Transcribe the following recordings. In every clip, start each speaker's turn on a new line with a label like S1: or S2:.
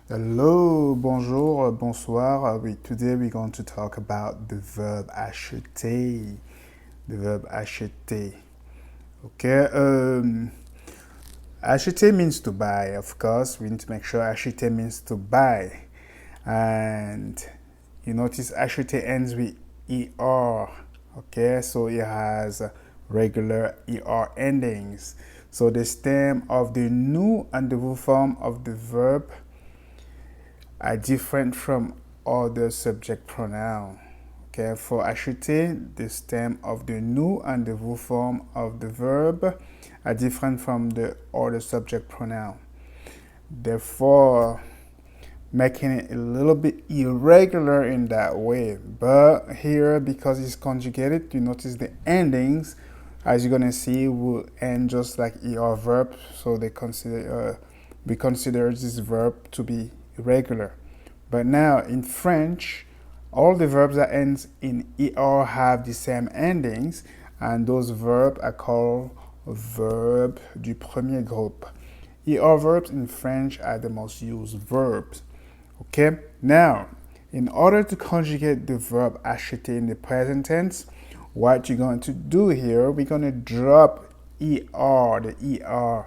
S1: Hello, bonjour, bonsoir. Today we're going to talk about the verb acheter. The verb acheter. Okay. Acheter means to buy. Of course, we need to make sure acheter means to buy. And you notice acheter ends with er. Okay, so it has regular er endings. So the stem of the nu and the verb form of the verb are different from other subject pronoun. Okay, for acheter, the stem of the nu and the verb form of the verb are different from the other subject pronoun. Therefore, making it a little bit irregular in that way. But here, because it's conjugated, you notice the endings, as you're gonna see, will end just like er verb. So we consider this verb to be irregular. But now in French, all the verbs that ends in er have the same endings, and those verbs are called verbs du premier groupe. Er verbs in French are the most used verbs. Okay, now in order to conjugate the verb acheter in the present tense, what you're going to do here, we're going to drop the er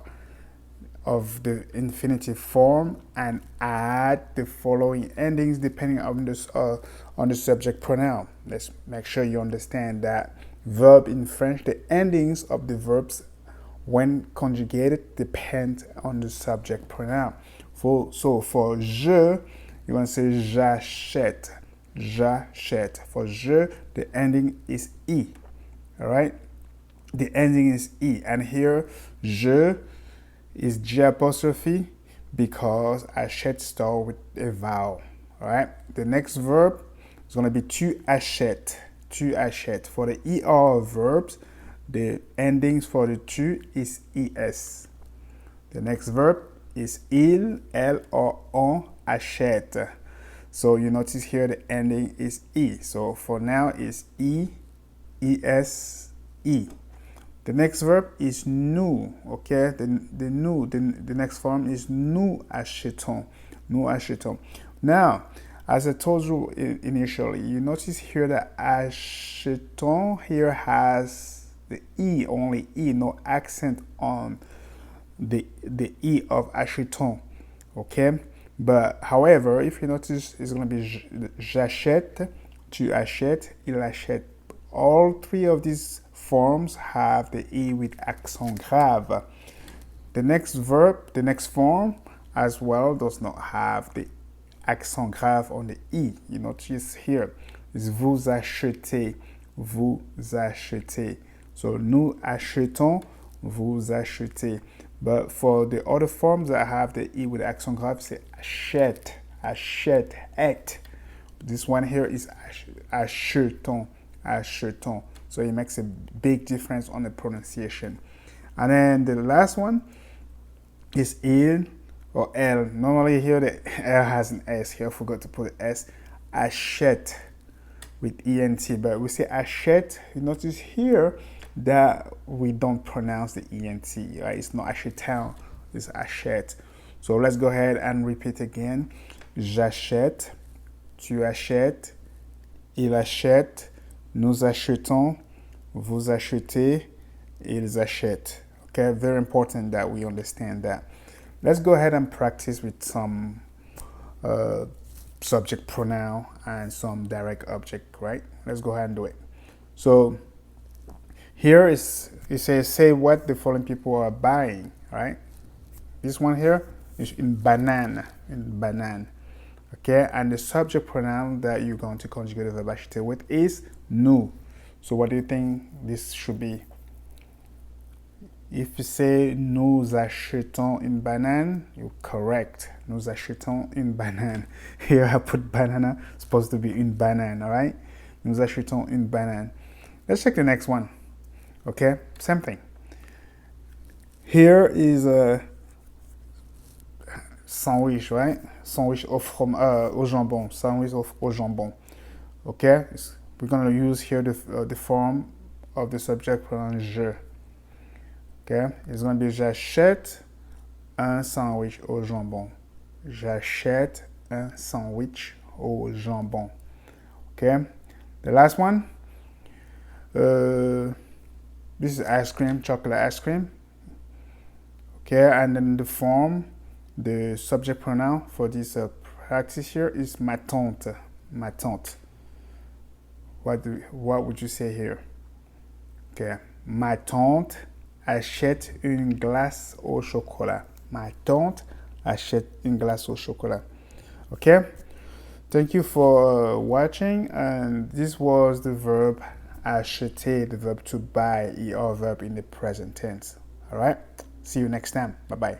S1: of the infinitive form and add the following endings depending on the subject pronoun. Let's make sure you understand that verb in French, the endings of the verbs when conjugated depend on the subject pronoun. So for je, you're going to say j'achète. J'achète. For je, the ending is e. All right? The ending is e. And here, je is G apostrophe because achète start with a vowel. All right. The next verb is going to be tu achètes. Tu achètes. For the er verbs, the endings for the tu is es. The next verb is il, elle, or on achète. So you notice here the ending is e. So for now is e, es, e. The next verb is nous, okay? The next form is nous achetons. Nous achetons. Now, as I told you initially, you notice here that achetons here has the E, only E, no accent on the E of acheton, okay? But however, if you notice, it's going to be j'achète, tu achètes, il achète. All three of these forms have the E with accent grave. The next verb, the next form as well does not have the accent grave on the E. You notice here is vous achetez, vous achetez. So nous achetons, vous achetez. But for the other forms that have the E with accent grave, say achète, achète, et. This one here is achetons, achetons. So it makes a big difference on the pronunciation. And then the last one is il or elle. Normally here the L has an S here. I forgot to put the S. Achète with ENT, but we say achète. You notice here that we don't pronounce the ENT, right? It's not achetin, it's achète. So let's go ahead and repeat again. J'achète, tu achètes, il achète, nous achetons, vous achetez, ils achètent. Okay, very important that we understand that. Let's go ahead and practice with some subject pronoun and some direct object, right? Let's go ahead and do it. So here it says, say what the following people are buying, right? This one here is in banane, okay? And the subject pronoun that you're going to conjugate the verb acheter with is nous. So what do you think this should be? If you say nous achetons une banane, you're correct. Nous achetons une banane. Here I put banana, it's supposed to be une banane, all right? Nous achetons une banane. Let's check the next one. Okay, same thing. Here is a sandwich, right? Sandwich au jambon. Sandwich au jambon. Okay, we're going to use here the form of the subject pronoun je. Okay, it's going to be j'achète un sandwich au jambon. J'achète un sandwich au jambon. Okay. The last one. This is ice cream, chocolate ice cream. Okay, and then the form, the subject pronoun for this practice here is ma tante. Ma tante. What would you say here? Okay. Ma tante achète une glace au chocolat. Ma tante achète une glace au chocolat. Okay? Thank you for watching, and this was the verb acheter, the verb to buy, or verb in the present tense. All right? See you next time. Bye-bye.